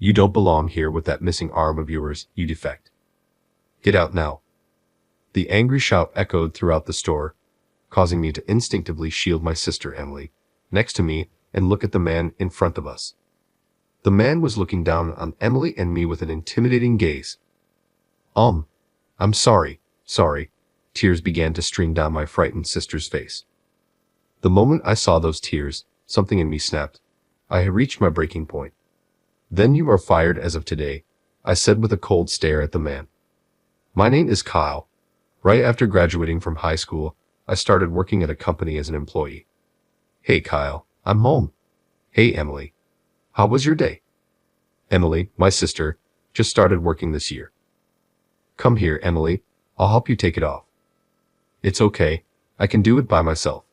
You don't belong here with that missing arm of yours, you defect. Get out now. The angry shout echoed throughout the store, causing me to instinctively shield my sister Emily next to me and look at the man in front of us. The man was looking down on Emily and me with an intimidating gaze. I'm sorry. Tears began to stream down my frightened sister's face. The moment I saw those tears, something in me snapped. I had reached my breaking point. Then you are fired as of today, I said with a cold stare at the man. My name is Kyle. Right after graduating from high school, I started working at a company as an employee. Hey Kyle, I'm home. Hey Emily. How was your day? Emily, my sister, just started working this year. Come here, Emily. I'll help you take it off. It's okay. I can do it by myself.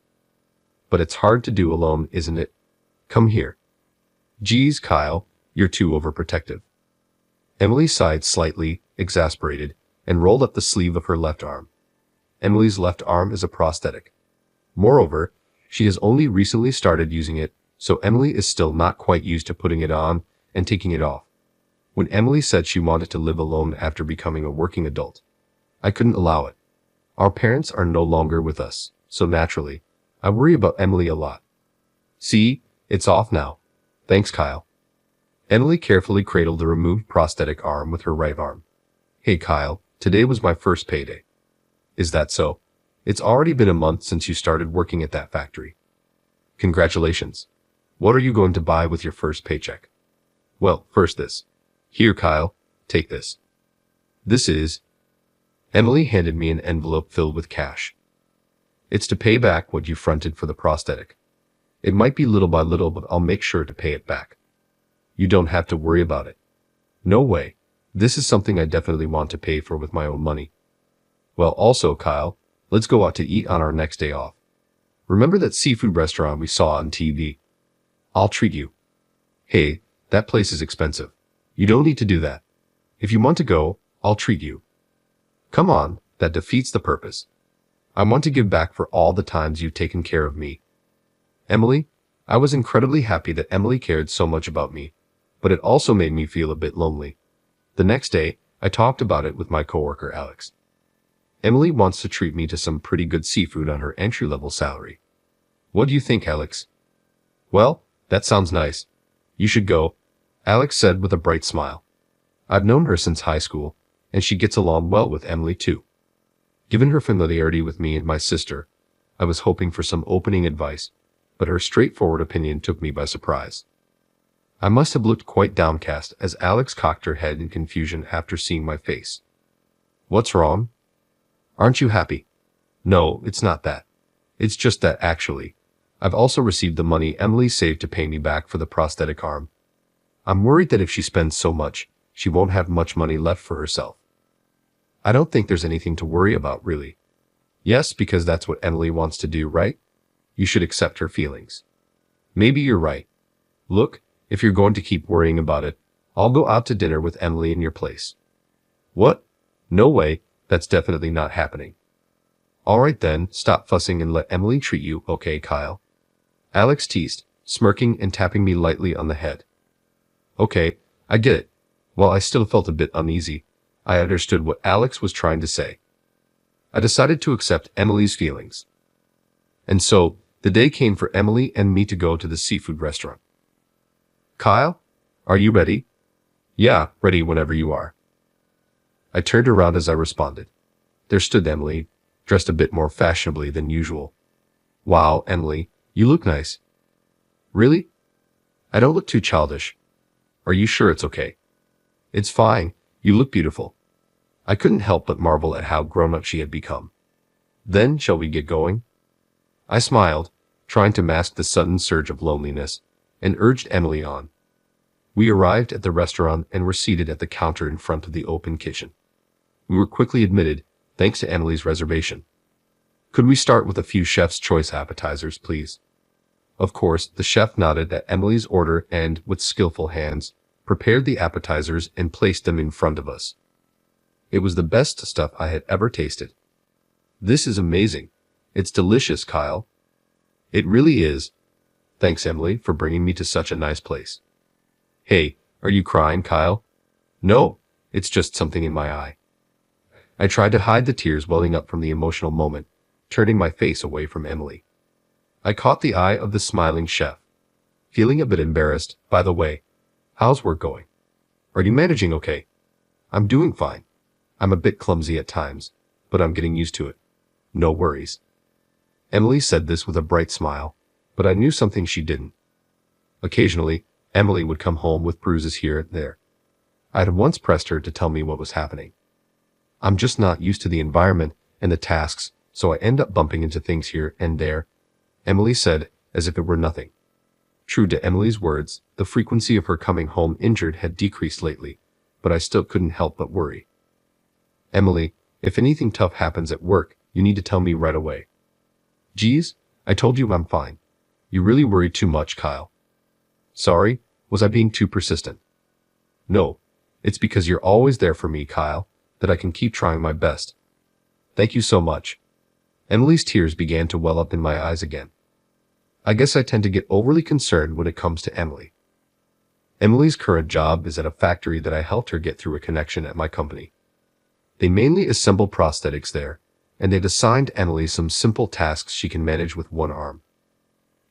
But it's hard to do alone, isn't it? Come here. Geez, Kyle, you're too overprotective. Emily sighed slightly, exasperated, and rolled up the sleeve of her left arm. Emily's left arm is a prosthetic. Moreover, she has only recently started using it, so Emily is still not quite used to putting it on and taking it off. When Emily said she wanted to live alone after becoming a working adult, I couldn't allow it. Our parents are no longer with us, so naturally, I worry about Emily a lot. See, it's off now. Thanks, Kyle. Emily carefully cradled the removed prosthetic arm with her right arm. Hey, Kyle, today was my first payday. Is that so? It's already been a month since you started working at that factory. Congratulations. What are you going to buy with your first paycheck? Well, first this. Here, Kyle, take this. This is... Emily handed me an envelope filled with cash. It's to pay back what you fronted for the prosthetic. It might be little by little, but I'll make sure to pay it back. You don't have to worry about it. No way. This is something I definitely want to pay for with my own money. Well, also, Kyle, let's go out to eat on our next day off. Remember that seafood restaurant we saw on TV? I'll treat you. Hey, that place is expensive. You don't need to do that. If you want to go, I'll treat you. Come on, that defeats the purpose. I want to give back for all the times you've taken care of me. Emily, I was incredibly happy that Emily cared so much about me, but it also made me feel a bit lonely. The next day, I talked about it with my coworker Alex. Emily wants to treat me to some pretty good seafood on her entry-level salary. What do you think, Alex? Well, that sounds nice. You should go, Alex said with a bright smile. I've known her since high school, and she gets along well with Emily too. Given her familiarity with me and my sister, I was hoping for some opening advice, but her straightforward opinion took me by surprise. I must have looked quite downcast as Alex cocked her head in confusion after seeing my face. What's wrong? Aren't you happy? No, it's not that. It's just that, actually, I've also received the money Emily saved to pay me back for the prosthetic arm. I'm worried that if she spends so much, she won't have much money left for herself. I don't think there's anything to worry about, really. Yes, because that's what Emily wants to do, right? You should accept her feelings. Maybe you're right. Look, if you're going to keep worrying about it, I'll go out to dinner with Emily in your place. What? No way, that's definitely not happening. All right then, stop fussing and let Emily treat you, okay, Kyle? Alex teased, smirking and tapping me lightly on the head. Okay, I get it. While I still felt a bit uneasy, I understood what Alex was trying to say. I decided to accept Emily's feelings. And so, the day came for Emily and me to go to the seafood restaurant. Kyle, are you ready? Yeah, ready whenever you are. I turned around as I responded. There stood Emily, dressed a bit more fashionably than usual. Wow, Emily, you look nice. Really? I don't look too childish. Are you sure it's okay? It's fine, you look beautiful. I couldn't help but marvel at how grown-up she had become. Then, shall we get going? I smiled, trying to mask the sudden surge of loneliness, and urged Emily on. We arrived at the restaurant and were seated at the counter in front of the open kitchen. We were quickly admitted, thanks to Emily's reservation. Could we start with a few chef's choice appetizers, please? Of course, the chef nodded at Emily's order and, with skillful hands, prepared the appetizers and placed them in front of us. It was the best stuff I had ever tasted. This is amazing. It's delicious, Kyle. It really is. Thanks, Emily, for bringing me to such a nice place. Hey, Are you crying, Kyle? No, it's just something in my eye. I tried to hide the tears welling up from the emotional moment, turning my face away from Emily. I caught the eye of the smiling chef, feeling a bit embarrassed. By the way, how's work going? Are you managing okay? I'm doing fine. I'm a bit clumsy at times, but I'm getting used to it. No worries. Emily said this with a bright smile, but I knew something she didn't. Occasionally, Emily would come home with bruises here and there. I had once pressed her to tell me what was happening. I'm just not used to the environment and the tasks, so I end up bumping into things here and there, Emily said, as if it were nothing. True to Emily's words, the frequency of her coming home injured had decreased lately, but I still couldn't help but worry. Emily, if anything tough happens at work, you need to tell me right away. Geez, I told you I'm fine. You really worry too much, Kyle. Sorry, was I being too persistent? No, it's because you're always there for me, Kyle, that I can keep trying my best. Thank you so much. Emily's tears began to well up in my eyes again. I guess I tend to get overly concerned when it comes to Emily. Emily's current job is at a factory that I helped her get through a connection at my company. They mainly assemble prosthetics there, and they'd assigned Emily some simple tasks she can manage with one arm.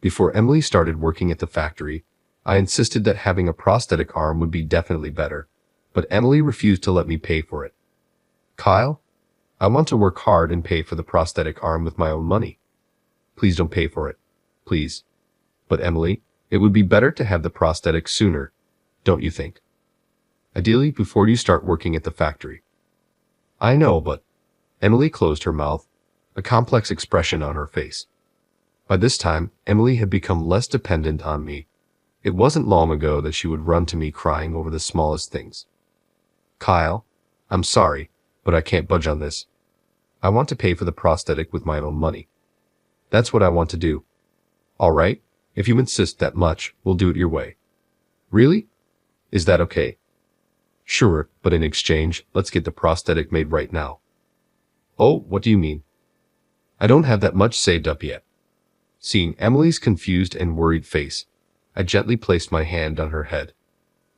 Before Emily started working at the factory, I insisted that having a prosthetic arm would be definitely better, but Emily refused to let me pay for it. Kyle, I want to work hard and pay for the prosthetic arm with my own money. Please don't pay for it. Please. But Emily, it would be better to have the prosthetic sooner, don't you think? Ideally, before you start working at the factory. I know, but... Emily closed her mouth, a complex expression on her face. By this time, Emily had become less dependent on me. It wasn't long ago that she would run to me crying over the smallest things. Kyle, I'm sorry, but I can't budge on this. I want to pay for the prosthetic with my own money. That's what I want to do. All right, if you insist that much, we'll do it your way. Really? Is that okay? Sure, but in exchange, let's get the prosthetic made right now. Oh, what do you mean? I don't have that much saved up yet. Seeing Emily's confused and worried face, I gently placed my hand on her head.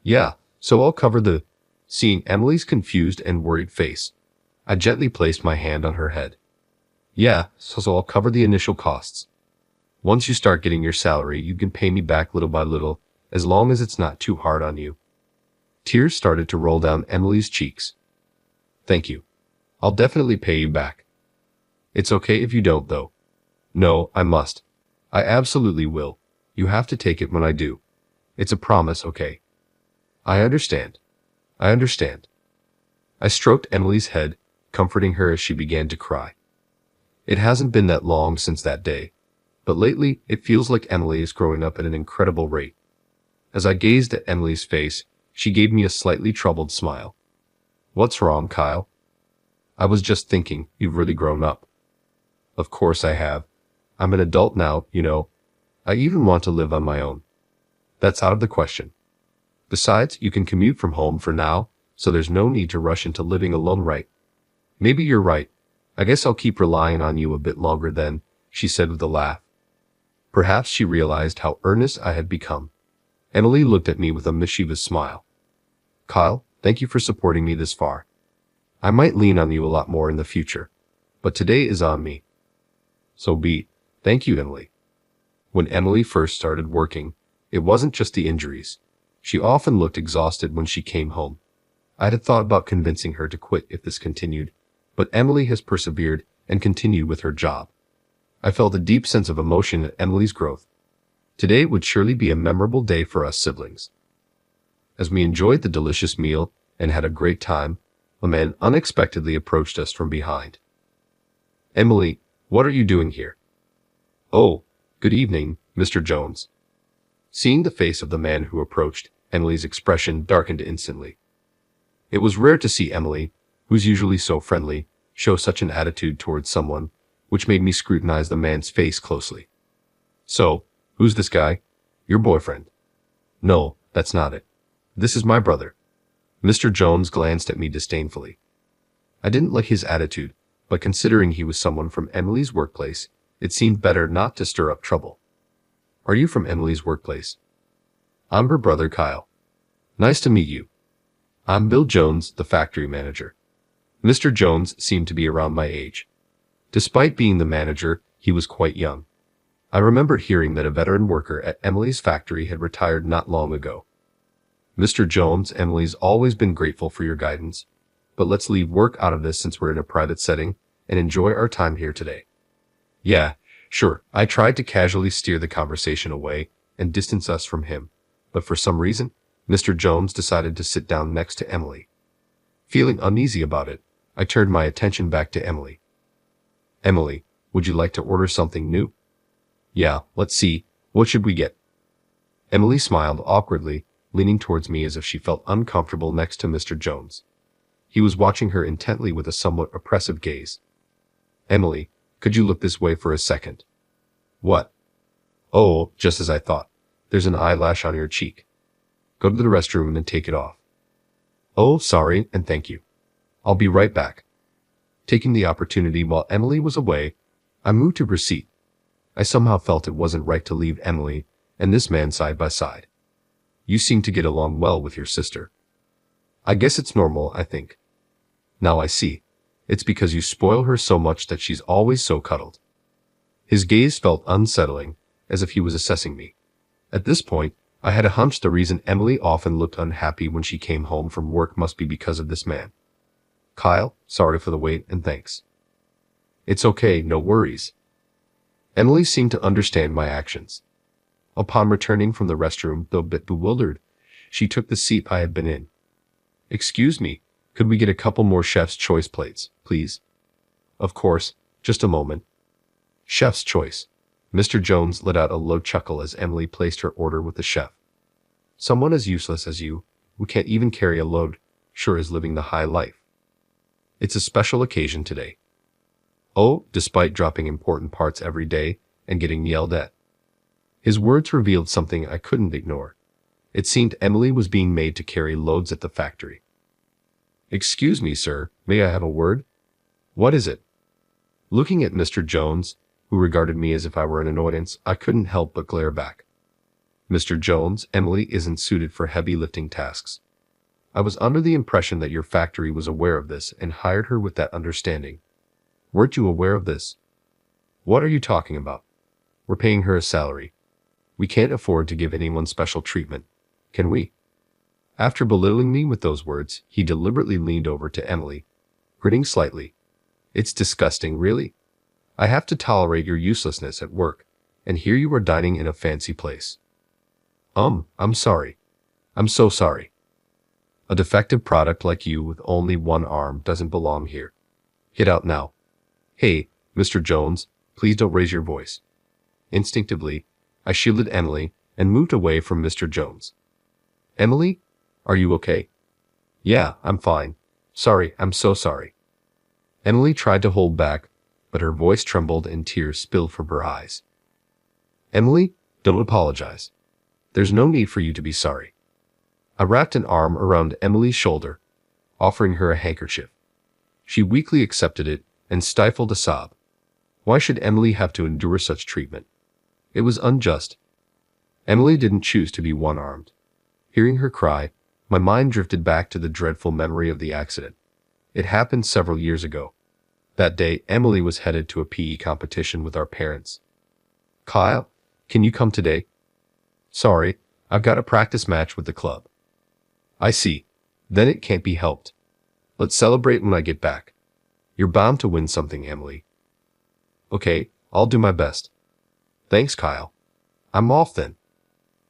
Yeah, so I'll cover the... Seeing Emily's confused and worried face, I gently placed my hand on her head. Yeah, so I'll cover the initial costs. Once you start getting your salary, you can pay me back little by little, as long as it's not too hard on you. Tears started to roll down Emily's cheeks. Thank you. I'll definitely pay you back. It's okay if you don't, though. No, I must. I absolutely will. You have to take it when I do. It's a promise, okay? I understand. I understand. I stroked Emily's head, comforting her as she began to cry. It hasn't been that long since that day, but lately it feels like Emily is growing up at an incredible rate. As I gazed at Emily's face, she gave me a slightly troubled smile. What's wrong, Kyle? I was just thinking, you've really grown up. Of course I have. I'm an adult now, you know. I even want to live on my own. That's out of the question. Besides, you can commute from home for now, so there's no need to rush into living alone, right? Maybe you're right. I guess I'll keep relying on you a bit longer then, she said with a laugh. Perhaps she realized how earnest I had become. Emily looked at me with a mischievous smile. Kyle, thank you for supporting me this far. I might lean on you a lot more in the future, but today is on me. So be it. Thank you, Emily. When Emily first started working, it wasn't just the injuries. She often looked exhausted when she came home. I had thought about convincing her to quit if this continued, but Emily has persevered and continued with her job. I felt a deep sense of emotion at Emily's growth. Today would surely be a memorable day for us siblings. As we enjoyed the delicious meal and had a great time, a man unexpectedly approached us from behind. Emily, what are you doing here? Oh, good evening, Mr. Jones. Seeing the face of the man who approached, Emily's expression darkened instantly. It was rare to see Emily, who's usually so friendly, show such an attitude towards someone, which made me scrutinize the man's face closely. So, who's this guy? Your boyfriend? No, that's not it. This is my brother. Mr. Jones glanced at me disdainfully. I didn't like his attitude, but considering he was someone from Emily's workplace, it seemed better not to stir up trouble. Are you from Emily's workplace? I'm her brother Kyle. Nice to meet you. I'm Bill Jones, the factory manager. Mr. Jones seemed to be around my age. Despite being the manager, he was quite young. I remembered hearing that a veteran worker at Emily's factory had retired not long ago. Mr. Jones, Emily's always been grateful for your guidance, but let's leave work out of this since we're in a private setting and enjoy our time here today. Yeah, sure. I tried to casually steer the conversation away and distance us from him, but for some reason, Mr. Jones decided to sit down next to Emily. Feeling uneasy about it, I turned my attention back to Emily. Emily, would you like to order something new? Yeah, let's see. What should we get? Emily smiled awkwardly, leaning towards me as if she felt uncomfortable next to Mr. Jones. He was watching her intently with a somewhat oppressive gaze. Emily, could you look this way for a second? What? Oh, just as I thought. There's an eyelash on your cheek. Go to the restroom and take it off. Oh, sorry, and thank you. I'll be right back. Taking the opportunity while Emily was away, I moved to her seat. I somehow felt it wasn't right to leave Emily and this man side by side. You seem to get along well with your sister. I guess it's normal, I think. Now I see. It's because you spoil her so much that she's always so cuddled. His gaze felt unsettling, as if he was assessing me. At this point, I had a hunch the reason Emily often looked unhappy when she came home from work must be because of this man. Kyle, sorry for the wait and thanks. It's okay, no worries. Emily seemed to understand my actions. Upon returning from the restroom, though a bit bewildered, she took the seat I had been in. Excuse me, could we get a couple more Chef's Choice plates, please? Of course, just a moment. Chef's Choice. Mr. Jones let out a low chuckle as Emily placed her order with the chef. Someone as useless as you, who can't even carry a load, sure is living the high life. It's a special occasion today. Oh, despite dropping important parts every day and getting yelled at. His words revealed something I couldn't ignore. It seemed Emily was being made to carry loads at the factory. Excuse me, sir, may I have a word? What is it? Looking at Mr. Jones, who regarded me as if I were an annoyance, I couldn't help but glare back. Mr. Jones, Emily isn't suited for heavy lifting tasks. I was under the impression that your factory was aware of this and hired her with that understanding. Weren't you aware of this? What are you talking about? We're paying her a salary. We can't afford to give anyone special treatment, can we? After belittling me with those words, he deliberately leaned over to Emily, grinning slightly. It's disgusting, really. I have to tolerate your uselessness at work, and here you are dining in a fancy place. I'm sorry. I'm so sorry. A defective product like you with only one arm doesn't belong here. Get out now. Hey, Mr. Jones, please don't raise your voice. Instinctively, I shielded Emily and moved away from Mr. Jones. Emily, are you okay? Yeah, I'm fine. Sorry, I'm so sorry. Emily tried to hold back, but her voice trembled and tears spilled from her eyes. Emily, don't apologize. There's no need for you to be sorry. I wrapped an arm around Emily's shoulder, offering her a handkerchief. She weakly accepted it and stifled a sob. Why should Emily have to endure such treatment? It was unjust. Emily didn't choose to be one-armed. Hearing her cry, my mind drifted back to the dreadful memory of the accident. It happened several years ago. That day, Emily was headed to a PE competition with our parents. Kyle, can you come today? Sorry, I've got a practice match with the club. I see. Then it can't be helped. Let's celebrate when I get back. You're bound to win something, Emily. Okay, I'll do my best. Thanks, Kyle. I'm off then.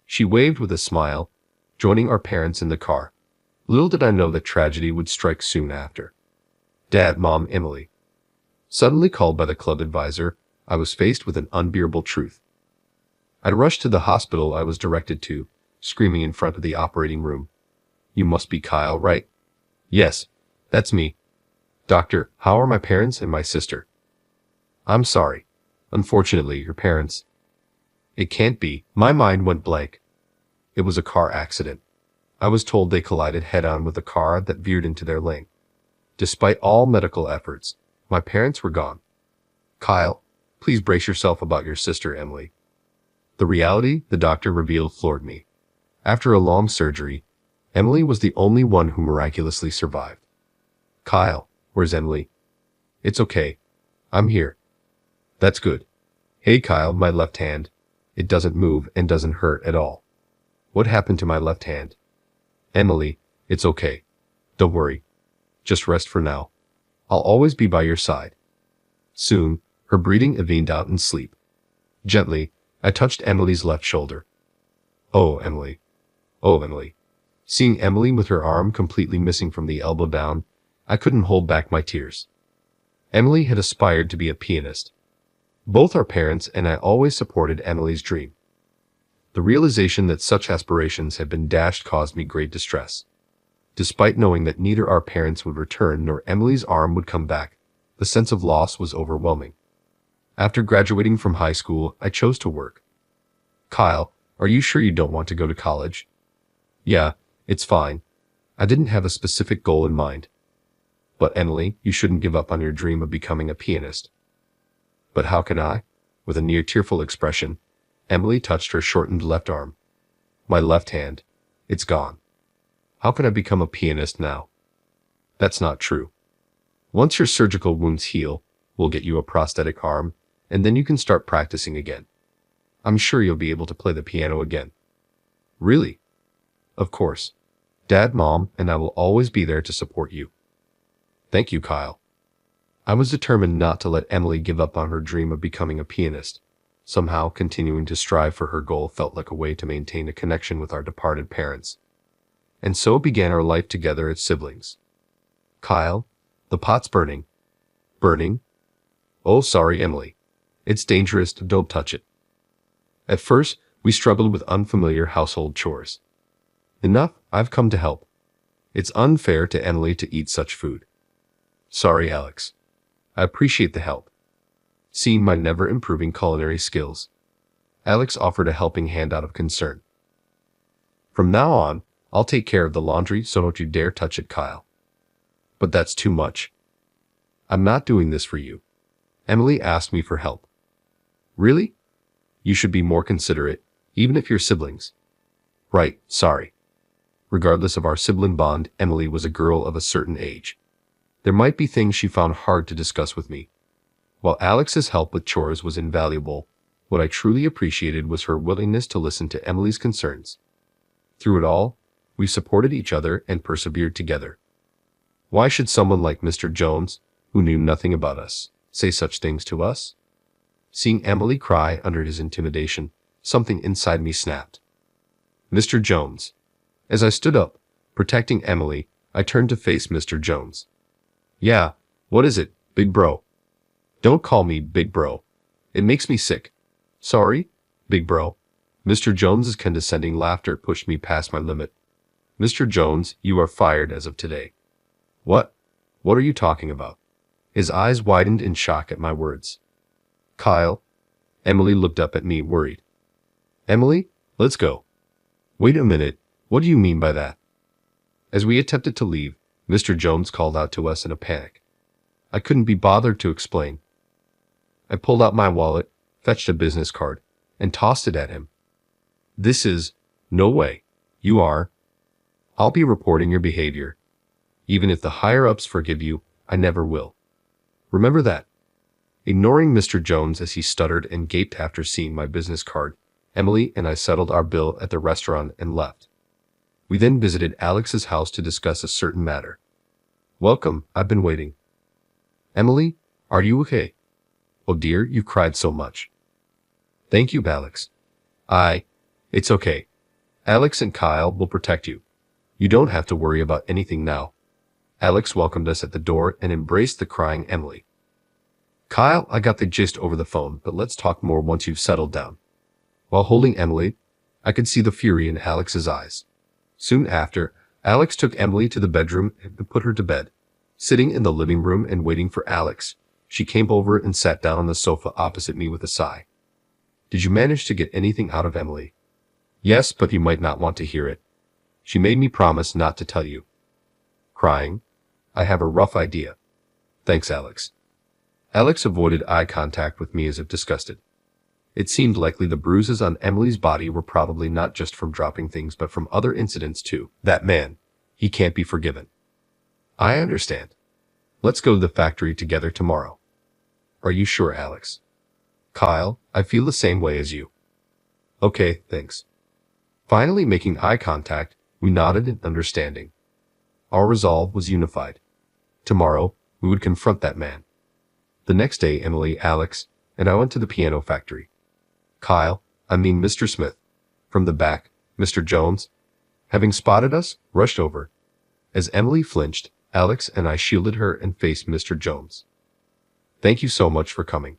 She waved with a smile, joining our parents in the car. Little did I know that tragedy would strike soon after. Dad, Mom, Emily. Suddenly called by the club advisor, I was faced with an unbearable truth. I'd rushed to the hospital I was directed to, screaming in front of the operating room. You must be Kyle, right? Yes, that's me. Doctor, how are my parents and my sister? I'm sorry. Unfortunately, your parents. It can't be. My mind went blank. It was a car accident. I was told they collided head-on with a car that veered into their lane. Despite all medical efforts, my parents were gone. Kyle, please brace yourself about your sister, Emily. The reality, the doctor revealed, floored me. After a long surgery, Emily was the only one who miraculously survived. Kyle, where's Emily? It's okay. I'm here. That's good. Hey Kyle, my left hand. It doesn't move and doesn't hurt at all. What happened to my left hand? Emily, it's okay. Don't worry. Just rest for now. I'll always be by your side. Soon, her breathing evened out in sleep. Gently, I touched Emily's left shoulder. Oh, Emily. Oh, Emily. Seeing Emily with her arm completely missing from the elbow down, I couldn't hold back my tears. Emily had aspired to be a pianist. Both our parents and I always supported Emily's dream. The realization that such aspirations had been dashed caused me great distress. Despite knowing that neither our parents would return nor Emily's arm would come back, the sense of loss was overwhelming. After graduating from high school, I chose to work. Kyle, are you sure you don't want to go to college? Yeah, it's fine. I didn't have a specific goal in mind. But Emily, you shouldn't give up on your dream of becoming a pianist. But how can I? With a near tearful expression, Emily touched her shortened left arm. My left hand. It's gone. How can I become a pianist now? That's not true. Once your surgical wounds heal, we'll get you a prosthetic arm, and then you can start practicing again. I'm sure you'll be able to play the piano again. Really? Of course. Dad, Mom, and I will always be there to support you. Thank you, Kyle. I was determined not to let Emily give up on her dream of becoming a pianist. Somehow, continuing to strive for her goal felt like a way to maintain a connection with our departed parents. And so began our life together as siblings. Kyle, the pot's burning. Burning? Oh, sorry, Emily. It's dangerous, don't touch it. At first, we struggled with unfamiliar household chores. Enough, I've come to help. It's unfair to Emily to eat such food. Sorry, Alex. I appreciate the help. Seeing my never-improving culinary skills, Alex offered a helping hand out of concern. From now on, I'll take care of the laundry, so don't you dare touch it, Kyle. But that's too much. I'm not doing this for you. Emily asked me for help. Really? You should be more considerate, even if you're siblings. Right, sorry. Regardless of our sibling bond, Emily was a girl of a certain age. There might be things she found hard to discuss with me. While Alex's help with chores was invaluable, what I truly appreciated was her willingness to listen to Emily's concerns. Through it all, we supported each other and persevered together. Why should someone like Mr. Jones, who knew nothing about us, say such things to us? Seeing Emily cry under his intimidation, something inside me snapped. Mr. Jones. As I stood up, protecting Emily, I turned to face Mr. Jones. Yeah, what is it, big bro? Don't call me big bro. It makes me sick. Sorry, big bro. Mr. Jones's condescending laughter pushed me past my limit. Mr. Jones, you are fired as of today. What? What are you talking about? His eyes widened in shock at my words. Kyle. Emily looked up at me, worried. Emily, let's go. Wait a minute, what do you mean by that? As we attempted to leave, Mr. Jones called out to us in a panic. I couldn't be bothered to explain. I pulled out my wallet, fetched a business card, and tossed it at him. This is, no way. You are. I'll be reporting your behavior. Even if the higher-ups forgive you, I never will. Remember that. Ignoring Mr. Jones as he stuttered and gaped after seeing my business card, Emily and I settled our bill at the restaurant and left. We then visited Alex's house to discuss a certain matter. Welcome, I've been waiting. Emily, are you okay? Oh dear, you cried so much. Thank you, Alex. It's okay. Alex and Kyle will protect you. You don't have to worry about anything now. Alex welcomed us at the door and embraced the crying Emily. Kyle, I got the gist over the phone, but let's talk more once you've settled down. While holding Emily, I could see the fury in Alex's eyes. Soon after, Alex took Emily to the bedroom and put her to bed. Sitting in the living room and waiting for Alex, she came over and sat down on the sofa opposite me with a sigh. Did you manage to get anything out of Emily? Yes, but you might not want to hear it. She made me promise not to tell you. Crying? I have a rough idea. Thanks, Alex. Alex avoided eye contact with me as if disgusted. It seemed likely the bruises on Emily's body were probably not just from dropping things but from other incidents too. That man, he can't be forgiven. I understand. Let's go to the factory together tomorrow. Are you sure, Alex? Kyle, I feel the same way as you. Okay, thanks. Finally making eye contact, we nodded in understanding. Our resolve was unified. Tomorrow, we would confront that man. The next day, Emily, Alex, and I went to the piano factory. Kyle, Mr. Smith, from the back, Mr. Jones, having spotted us, rushed over. As Emily flinched, Alex and I shielded her and faced Mr. Jones. Thank you so much for coming.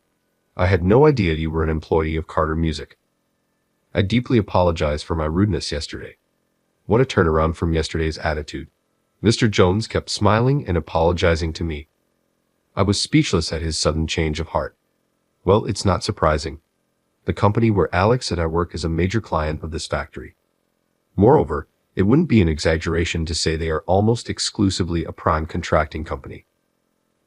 I had no idea you were an employee of Carter Music. I deeply apologize for my rudeness yesterday. What a turnaround from yesterday's attitude. Mr. Jones kept smiling and apologizing to me. I was speechless at his sudden change of heart. Well, it's not surprising. The company where Alex and I work is a major client of this factory. Moreover, it wouldn't be an exaggeration to say they are almost exclusively a prime contracting company.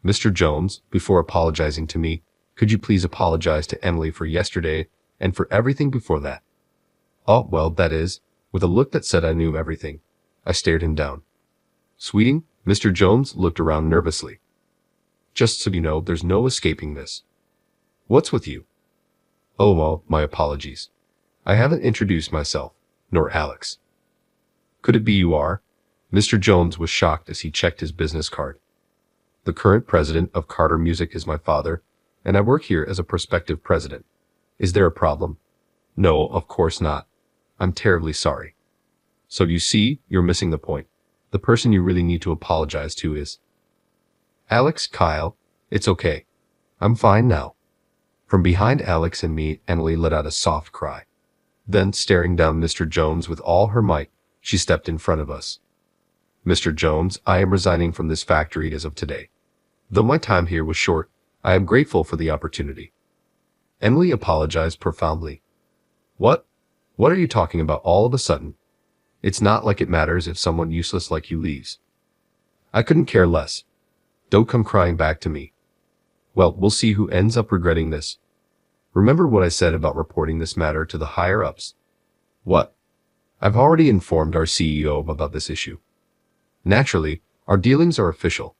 Mr. Jones, before apologizing to me, could you please apologize to Emily for yesterday and for everything before that? Oh, well, that is, with a look that said I knew everything. I stared him down. Sweeting, Mr. Jones looked around nervously. Just so you know, there's no escaping this. What's with you? Oh, well, my apologies. I haven't introduced myself, nor Alex. Could it be you are? Mr. Jones was shocked as he checked his business card. The current president of Carter Music is my father, and I work here as a prospective president. Is there a problem? No, of course not. I'm terribly sorry. So you see, you're missing the point. The person you really need to apologize to is Alex. Kyle, it's okay. I'm fine now. From behind Alex and me, Emily let out a soft cry. Then, staring down Mr. Jones with all her might, she stepped in front of us. Mr. Jones, I am resigning from this factory as of today. Though my time here was short, I am grateful for the opportunity. Emily apologized profoundly. What? What are you talking about all of a sudden? It's not like it matters if someone useless like you leaves. I couldn't care less. Don't come crying back to me. Well, we'll see who ends up regretting this. Remember what I said about reporting this matter to the higher-ups? What? I've already informed our CEO about this issue. Naturally, our dealings are official.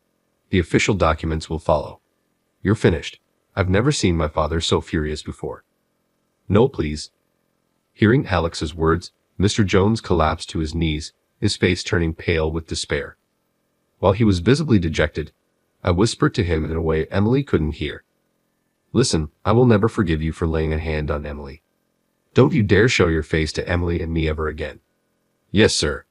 The official documents will follow. You're finished. I've never seen my father so furious before. No, please. Hearing Alex's words, Mr. Jones collapsed to his knees, his face turning pale with despair. While he was visibly dejected, I whispered to him in a way Emily couldn't hear. Listen, I will never forgive you for laying a hand on Emily. Don't you dare show your face to Emily and me ever again. Yes, sir.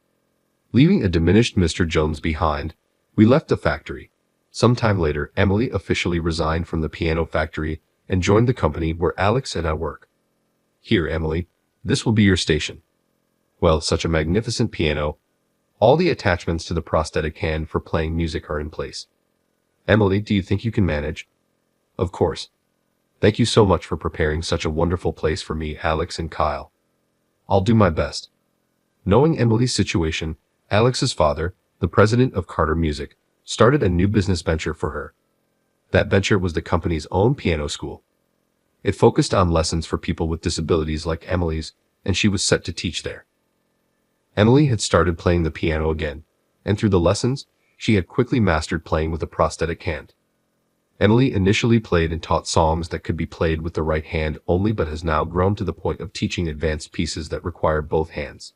Leaving a diminished Mr. Jones behind, we left the factory. Sometime later, Emily officially resigned from the piano factory and joined the company where Alex and I work. Here, Emily, this will be your station. Well, such a magnificent piano. All the attachments to the prosthetic hand for playing music are in place. Emily, do you think you can manage? Of course. Thank you so much for preparing such a wonderful place for me, Alex and Kyle. I'll do my best. Knowing Emily's situation, Alex's father, the president of Carter Music, started a new business venture for her. That venture was the company's own piano school. It focused on lessons for people with disabilities like Emily's, and she was set to teach there. Emily had started playing the piano again, and through the lessons, she had quickly mastered playing with a prosthetic hand. Emily initially played and taught songs that could be played with the right hand only, but has now grown to the point of teaching advanced pieces that require both hands.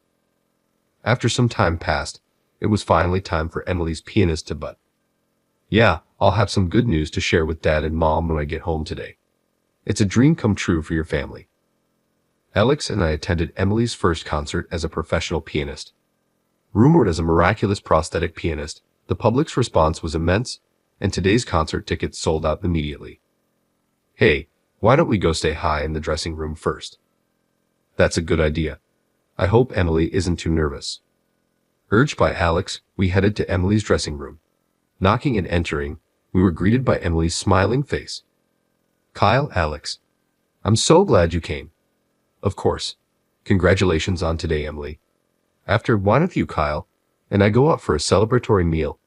After some time passed, it was finally time for Emily's pianist to butt. Yeah, I'll have some good news to share with Dad and Mom when I get home today. It's a dream come true for your family. Alex and I attended Emily's first concert as a professional pianist. Rumored as a miraculous prosthetic pianist, the public's response was immense, and today's concert tickets sold out immediately. Hey, why don't we go say hi in the dressing room first? That's a good idea. I hope Emily isn't too nervous. Urged by Alex, we headed to Emily's dressing room. Knocking and entering, we were greeted by Emily's smiling face. Kyle, Alex. I'm so glad you came. Of course. Congratulations on today, Emily. After, why don't you, Kyle, and I go out for a celebratory meal?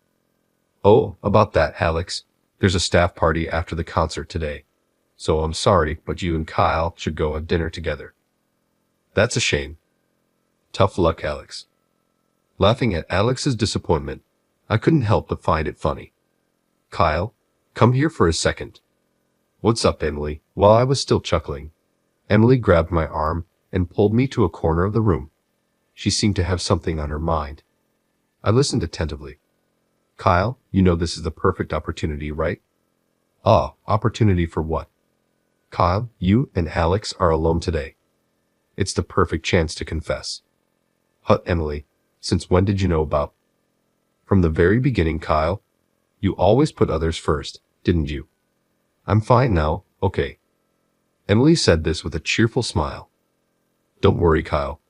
Oh, about that, Alex. There's a staff party after the concert today. So I'm sorry, but you and Kyle should go have dinner together. That's a shame. Tough luck, Alex. Laughing at Alex's disappointment, I couldn't help but find it funny. Kyle, come here for a second. What's up, Emily? While I was still chuckling, Emily grabbed my arm and pulled me to a corner of the room. She seemed to have something on her mind. I listened attentively. Kyle, you know this is the perfect opportunity, right? Ah, opportunity for what? Kyle, you and Alex are alone today. It's the perfect chance to confess. Hut, Emily, since when did you know about? From the very beginning, Kyle. You always put others first, didn't you? I'm fine now, okay. Emily said this with a cheerful smile. Don't worry, Kyle.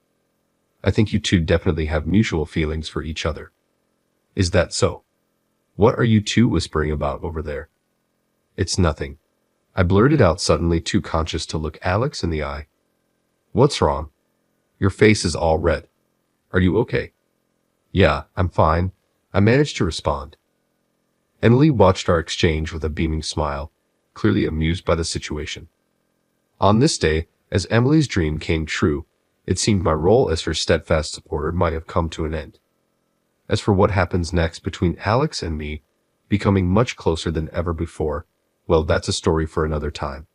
I think you two definitely have mutual feelings for each other. Is that so? What are you two whispering about over there? It's nothing. I blurted out, suddenly too conscious to look Alex in the eye. What's wrong? Your face is all red. Are you okay? Yeah, I'm fine, I managed to respond. Emily watched our exchange with a beaming smile, clearly amused by the situation. On this day, as Emily's dream came true, it seemed my role as her steadfast supporter might have come to an end. As for what happens next between Alex and me, becoming much closer than ever before, well, that's a story for another time.